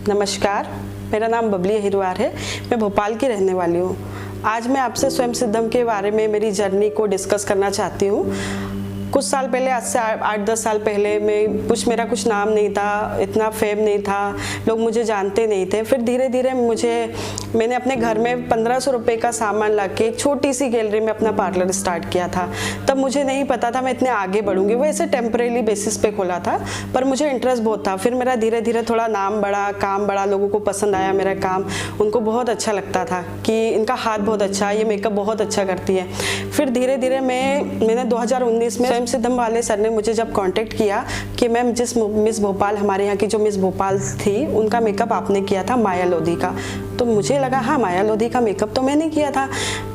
नमस्कार, मेरा नाम बबली अहिरवार है। मैं भोपाल की रहने वाली हूँ। आज मैं आपसे स्वयं सिद्धम के बारे में मेरी जर्नी को डिस्कस करना चाहती हूँ। कुछ साल पहले, आज से 8-10 साल पहले मेरा कुछ नाम नहीं था, इतना फेम नहीं था, लोग मुझे जानते नहीं थे। फिर धीरे धीरे मैंने अपने घर में 1500 रुपये का सामान ला के एक छोटी सी गैलरी में अपना पार्लर स्टार्ट किया था। तब मुझे नहीं पता था मैं इतने आगे बढ़ूंगी। वो ऐसे टेम्परेरी बेसिस पे खोला था, पर मुझे इंटरेस्ट बहुत था। फिर मेरा धीरे धीरे थोड़ा नाम बढ़ा, काम बढ़ा, लोगों को पसंद आया मेरा काम। उनको बहुत अच्छा लगता था कि इनका हाथ बहुत अच्छा है, ये मेकअप बहुत अच्छा करती है। फिर धीरे धीरे मैंने 2019 में स्वयं सिद्धम वाले सर ने मुझे जब कांटेक्ट किया कि मैम, जिस मिस भोपाल, हमारे यहाँ की जो मिस भोपाल थी, उनका मेकअप आपने किया था, माया लोधी का। तो मुझे लगा हाँ, माया लोधी का मेकअप तो मैंने किया था,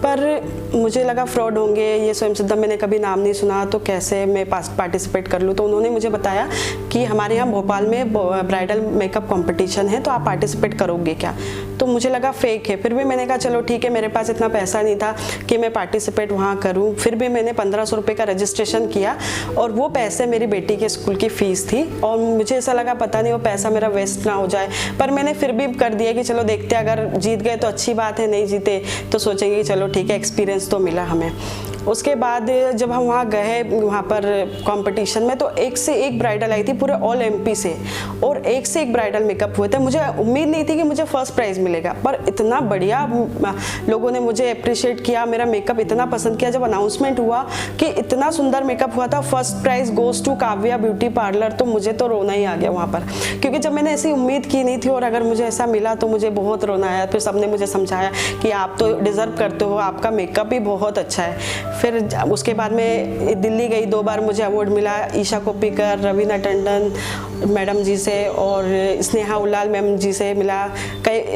पर मुझे लगा फ्रॉड होंगे, ये स्वयं सिद्धम मैंने कभी नाम नहीं सुना, तो कैसे मैं पार्टिसिपेट कर लूँ। तो उन्होंने मुझे बताया कि हमारे यहाँ भोपाल में ब्राइडल मेकअप कॉम्पिटिशन है, तो आप पार्टिसिपेट करोगे क्या। तो मुझे लगा फेक है। फिर भी मैंने कहा चलो ठीक है, मेरे पास इतना पैसा नहीं था कि मैं पार्टिसिपेट वहाँ करूँ। फिर भी मैंने 1500 रुपये का रजिस्ट्रेशन किया, और वो पैसे मेरी बेटी के स्कूल की फ़ीस थी। और मुझे ऐसा लगा पता नहीं वो पैसा मेरा वेस्ट ना हो जाए, पर मैंने फिर भी कर दिया कि चलो देखते, अगर जीत गए तो अच्छी बात है, नहीं जीते तो सोचेंगे कि चलो ठीक है, एक्सपीरियंस तो मिला हमें। उसके बाद जब हम वहाँ गए, वहाँ पर कंपटीशन में, तो एक से एक ब्राइडल आई थी पूरे ऑल एमपी से, और एक से एक ब्राइडल मेकअप हुए थे। मुझे उम्मीद नहीं थी कि मुझे फर्स्ट प्राइज़ मिलेगा, पर इतना बढ़िया लोगों ने मुझे अप्रिशिएट किया, मेरा मेकअप इतना पसंद किया। जब अनाउंसमेंट हुआ कि इतना सुंदर मेकअप हुआ था, first prize goes to Kavya beauty parlour, तो मुझे तो रोना ही आ गया वहाँ पर, क्योंकि जब मैंने ऐसी उम्मीद की नहीं थी, और अगर मुझे ऐसा मिला तो मुझे बहुत रोना आया। फिर सबने मुझे समझाया कि आप तो डिज़र्व करते हो, आपका मेकअप भी बहुत अच्छा है। फिर उसके बाद में दिल्ली गई, 2 बार मुझे अवार्ड मिला, ईशा कोप्पिकर, रवीना टंडन मैडम जी से और स्नेहा उल्लाल मैम जी से मिला।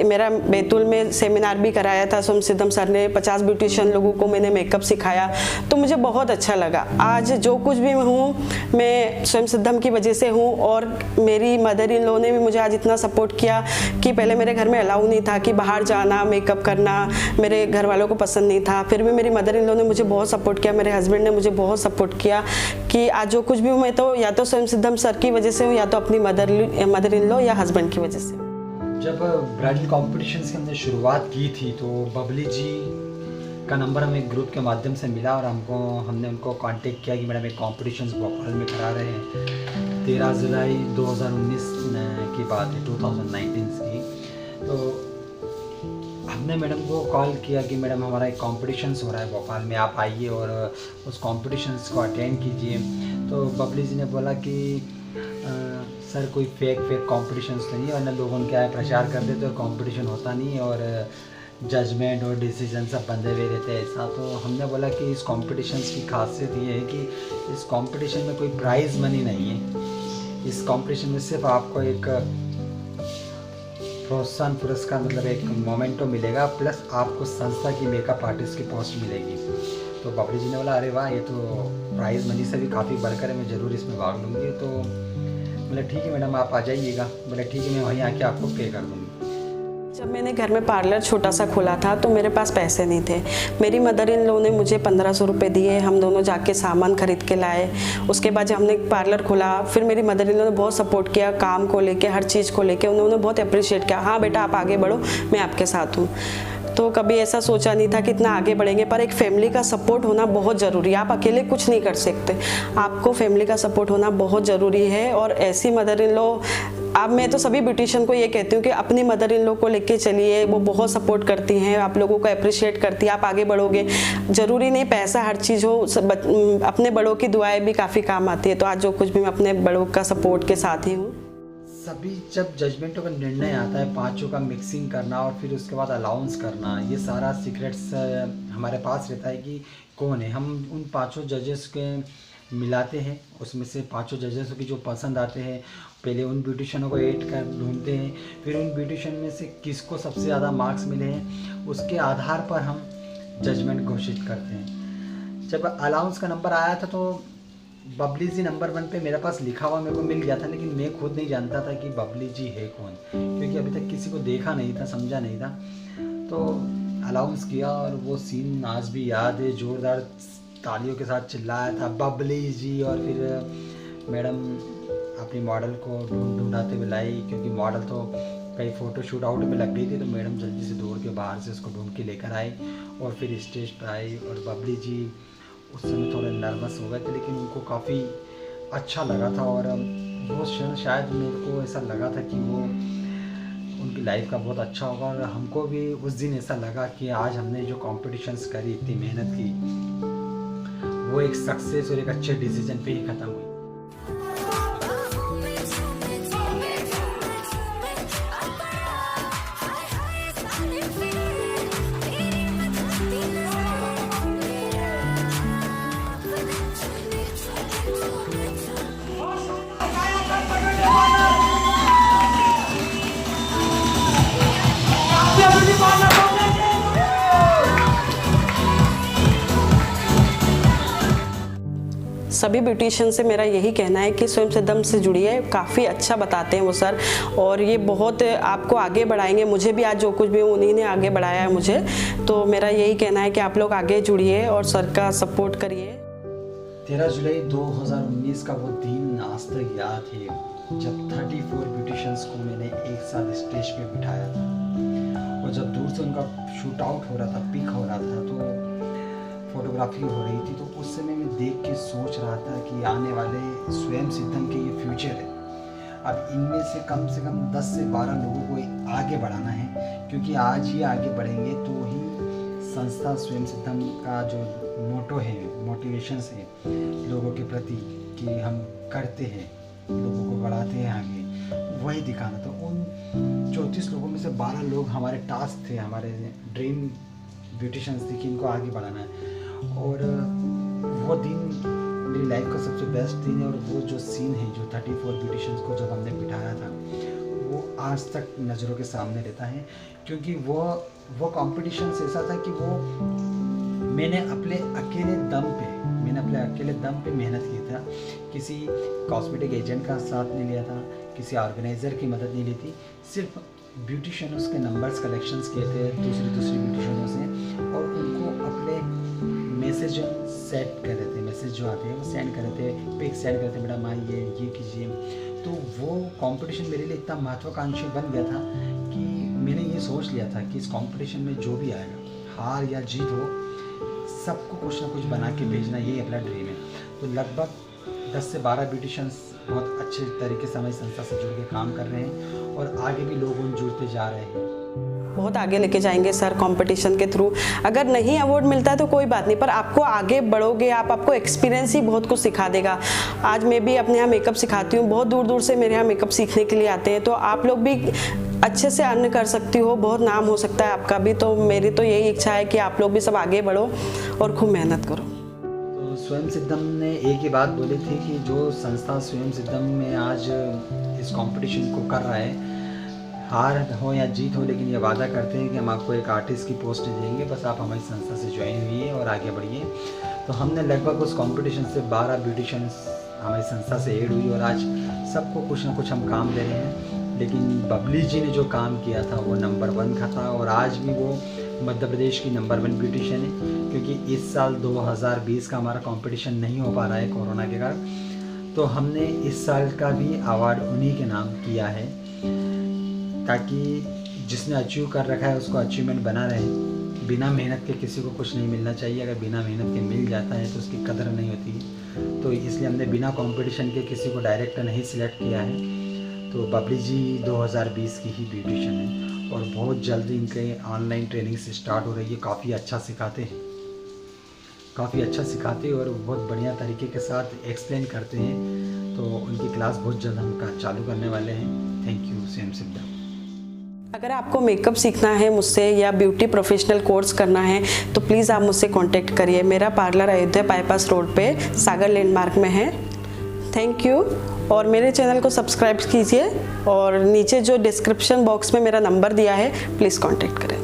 मेरा बैतूल में सेमिनार भी कराया था स्वयं सिद्धम सर ने, 50 ब्यूटिशियन लोगों को मैंने मेकअप सिखाया, तो मुझे बहुत अच्छा लगा। आज जो कुछ भी हूँ, मैं स्वयं सिद्धम की वजह से हूँ, और मेरी मदर इन लॉ ने भी मुझे आज इतना सपोर्ट किया कि पहले मेरे घर में अलाउ नहीं था कि बाहर जाना, मेकअप करना, मेरे घर वालों को पसंद नहीं था। फिर भी मेरी मदर इन लॉ ने मुझे बहुत सपोर्ट किया, मेरे हस्बैंड ने मुझे बहुत सपोर्ट किया कि आज जो कुछ भी हूँ, मैं तो या तो स्वयं सिद्धम सर की वजह से हूँ, या तो अपनी मदर इन लॉ या हस्बैंड की वजह से। जब ब्राइडल कॉम्पिटिशन्स की हमने शुरुआत की थी, तो बबली जी का नंबर हमें ग्रुप के माध्यम से मिला, और हमने उनको कांटेक्ट किया कि मैडम एक कॉम्पिटिशन्स भोपाल में करा रहे हैं। 13 जुलाई 2019 की बात है, 2019 की। तो हमने मैडम को कॉल किया कि मैडम, हमारा एक कॉम्पिटिशन्स हो रहा है भोपाल में, आप आइए और उस कॉम्पिटिशन्स को अटेंड कीजिए। तो बबली जी ने बोला कि सर, कोई फेक कॉम्पिटिशन्स तो नहीं है, वरना लोगों क्या है, प्रचार कर देते और कॉम्पिटिशन होता नहीं है, और जजमेंट और डिसीजन सब बंधे हुए रहते हैं ऐसा। तो हमने बोला कि इस कॉम्पिटिशन्स की खासियत ये है कि इस कॉम्पिटिशन में कोई प्राइज़ मनी नहीं है। इस कॉम्पिटिशन में सिर्फ आपको एक प्रोत्साहन पुरस्कार, मतलब एक मोमेंटो मिलेगा, प्लस आपको संस्था की मेकअप आर्टिस्ट की पोस्ट मिलेगी। तो बबली जी ने बोला, अरे वाह, ये तो प्राइज़ मनी से भी काफ़ी बढ़कर है, मैं ज़रूर इसमें भाग लूँगी। तो बोले ठीक है मैडम, आप आ जाइएगा। बोले ठीक है, मैं वहीं आके आपको पे कर दूँगी। जब मैंने घर में पार्लर छोटा सा खोला था, तो मेरे पास पैसे नहीं थे। मेरी मदर इन लॉ ने मुझे 1500 रुपये दिए, हम दोनों जाके सामान खरीद के लाए। उसके बाद जब हमने पार्लर खोला, फिर मेरी मदर इन लॉ ने बहुत सपोर्ट किया, काम को लेके, हर चीज़ को लेके उन्होंने बहुत अप्रिशिएट किया। हाँ बेटा, आप आगे बढ़ो, मैं आपके साथ हूँ। तो कभी ऐसा सोचा नहीं था कि इतना आगे बढ़ेंगे, पर एक फैमिली का सपोर्ट होना बहुत ज़रूरी है। आप अकेले कुछ नहीं कर सकते, आपको फैमिली का सपोर्ट होना बहुत ज़रूरी है। और ऐसी मदर इन लॉ, अब मैं तो सभी ब्यूटिशियन को ये कहती हूँ कि अपनी मदर इन लॉ को लेके चलिए, वो बहुत सपोर्ट करती हैं, आप लोगों को अप्रिशिएट करती है, आप आगे बढ़ोगे। ज़रूरी नहीं पैसा हर चीज़ हो, अपने बड़ों की दुआएं भी काफ़ी काम आती है। तो आज जो कुछ भी, मैं अपने बड़ों का सपोर्ट के साथ ही हूँ। सभी जब जजमेंटों का निर्णय आता है, पांचों का मिक्सिंग करना और फिर उसके बाद अलाउंस करना, ये सारा सीक्रेट्स हमारे पास रहता है कि कौन है। हम उन पांचों जजेस के मिलाते हैं, उसमें से पांचों जजेस की जो पसंद आते हैं, पहले उन ब्यूटिशियनों को ऐड कर ढूंढते हैं, फिर उन ब्यूटिशियन में से किसको सबसे ज़्यादा मार्क्स मिले हैं, उसके आधार पर हम जजमेंट घोषित करते हैं। जब अलाउंस का नंबर आया था, तो बबली जी नंबर 1 पे मेरे पास लिखा हुआ मेरे को मिल गया था, लेकिन मैं खुद नहीं जानता था कि बबली जी है कौन, क्योंकि अभी तक किसी को देखा नहीं था, समझा नहीं था। तो अलाउंस किया, और वो सीन आज भी याद है, ज़ोरदार तालियों के साथ चिल्लाया था बबली जी। और फिर मैडम अपनी मॉडल को ढूंढाते हुए लाई, क्योंकि मॉडल तो कहीं फ़ोटो शूट आउट में लग गई थी, तो मैडम जल्दी से दौड़ के बाहर से उसको ढूंढ के लेकर आई और फिर स्टेज पर आई। और बबली जी उस समय थोड़े नर्वस हो गए थे, लेकिन उनको काफ़ी अच्छा लगा था। और वो क्षण शायद मेरे को ऐसा लगा था कि वो उनकी लाइफ का बहुत अच्छा होगा। और हमको भी उस दिन ऐसा लगा कि आज हमने जो कॉम्पिटिशन्स करी, इतनी मेहनत की, वो एक सक्सेस और एक अच्छे डिसीजन पे ही ख़त्म हुई। सभी ब्यूटिशियन से मेरा यही कहना है कि स्वयं सिद्धम से जुड़िए, काफ़ी अच्छा बताते हैं वो सर, और ये बहुत आपको आगे बढ़ाएंगे। मुझे भी आज जो कुछ भी उन्हीं ने आगे बढ़ाया है मुझे, तो मेरा यही कहना है कि आप लोग आगे जुड़िए और सर का सपोर्ट करिए। 13 जुलाई 2019 का वो दिन आज तक याद है, जब 34 ब्यूटिशियंस को मैंने एक साथ स्टेज पे बिठाया था। और जब दूर से उनका शूट आउट हो रहा था, पिक हो रहा था, तो फोटोग्राफी हो रही थी, तो उस समय मैं देख के सोच रहा था कि आने वाले स्वयं सिद्धम के ये फ्यूचर है। अब इनमें से कम 10 से 12 लोगों को आगे बढ़ाना है, क्योंकि आज ये आगे बढ़ेंगे तो ही संस्था स्वयं सिद्धम का जो मोटो है, मोटिवेशंस है लोगों के प्रति कि हम करते हैं, लोगों को बढ़ाते हैं आगे, वही दिखाना। तो उन 34 लोगों में से 12 लोग हमारे टास्क थे, हमारे ड्रीम ब्यूटिशियंस थे कि इनको आगे बढ़ाना है। और वो दिन मेरी लाइफ का सबसे बेस्ट दिन है। और वो जो सीन है, जो 34 ब्यूटिशियंस को जब हमने बिठाया था, वो आज तक नज़रों के सामने रहता है, क्योंकि वो कंपटीशन ऐसा था कि वो मैंने अपने अकेले दम पे मेहनत की था। किसी कॉस्मेटिक एजेंट का साथ नहीं लिया था, किसी ऑर्गेनाइज़र की मदद नहीं ली थी, सिर्फ ब्यूटिशियनों के नंबर्स कलेक्शंस किए थे दूसरी ब्यूटिशियनों से, और उनको अपने मैसेज सेट कर रहे थे, मैसेज जो आते हैं वो सेंड कर रहे थे, पिक सेंड कर रहे थे, मैडम आइए, ये कीजिए। तो वो कंपटीशन मेरे लिए इतना महत्वाकांक्षी बन गया था कि मैंने ये सोच लिया था कि इस कंपटीशन में जो भी आएगा, हार या जीत हो, सबको कुछ ना कुछ बना के भेजना, यही अपना ड्रीम है। तो लगभग 10 से 12 ब्यूटिशियंस बहुत अच्छे तरीके से हमारी संस्था से जुड़ के काम कर रहे हैं, और आगे भी लोग उन जुड़ते जा रहे हैं। बहुत आगे लेके जाएंगे सर कंपटीशन के थ्रू। अगर नहीं अवार्ड मिलता है तो कोई बात नहीं, पर आपको आगे बढ़ोगे आपको एक्सपीरियंस ही बहुत कुछ सिखा देगा। आज मैं भी अपने यहाँ मेकअप सिखाती हूँ, बहुत दूर दूर से मेरे यहाँ मेकअप सीखने के लिए आते हैं, तो आप लोग भी अच्छे से अर्न कर सकती हो, बहुत नाम हो सकता है आपका भी। तो मेरी तो यही इच्छा है कि आप लोग भी सब आगे बढ़ो और खूब मेहनत करो। तो स्वयं सिद्धम ने एक ही बात बोली थी कि जो संस्था स्वयं सिद्धम में आज इस कंपटीशन को कर रहा है, हार हो या जीत हो, लेकिन ये वादा करते हैं कि हम आपको एक आर्टिस्ट की पोस्ट देंगे, बस आप हमारी संस्था से ज्वाइन हुई और आगे बढ़िए। तो हमने लगभग उस कंपटीशन से 12 ब्यूटिशियंस हमारी संस्था से ऐड हुई, और आज सबको कुछ ना कुछ हम काम दे रहे हैं। लेकिन बबली जी ने जो काम किया था वो नंबर 1 का था, और आज भी वो मध्य प्रदेश की नंबर 1 ब्यूटिशियन है, क्योंकि इस साल 2020 का हमारा कंपटीशन नहीं हो पा रहा है कोरोना के कारण। तो हमने इस साल का भी अवार्ड उन्हीं के नाम किया है, ताकि जिसने अचीव कर रखा है उसको अचीवमेंट बना रहे। बिना मेहनत के किसी को कुछ नहीं मिलना चाहिए, अगर बिना मेहनत के मिल जाता है तो उसकी कदर नहीं होती। तो इसलिए हमने बिना कंपटीशन के किसी को डायरेक्टर नहीं सिलेक्ट किया है। तो बबली जी 2020 की ही ब्यूटिशियन है, और बहुत जल्दी इनके ऑनलाइन ट्रेनिंग से स्टार्ट हो रही है। काफ़ी अच्छा सिखाते हैं और बहुत बढ़िया तरीके के साथ एक्सप्लेन करते हैं। तो उनकी क्लास बहुत जल्द हम चालू करने वाले हैं। थैंक यू स्वयं सिद्धम। अगर आपको मेकअप सीखना है मुझसे या ब्यूटी प्रोफेशनल कोर्स करना है तो प्लीज़ आप मुझसे कांटेक्ट करिए। मेरा पार्लर अयोध्या बाईपास रोड पे सागर लैंडमार्क में है। Thank you. और मेरे चैनल को सब्सक्राइब कीजिए, और नीचे जो डिस्क्रिप्शन बॉक्स में मेरा नंबर दिया है प्लीज़ कांटेक्ट करें।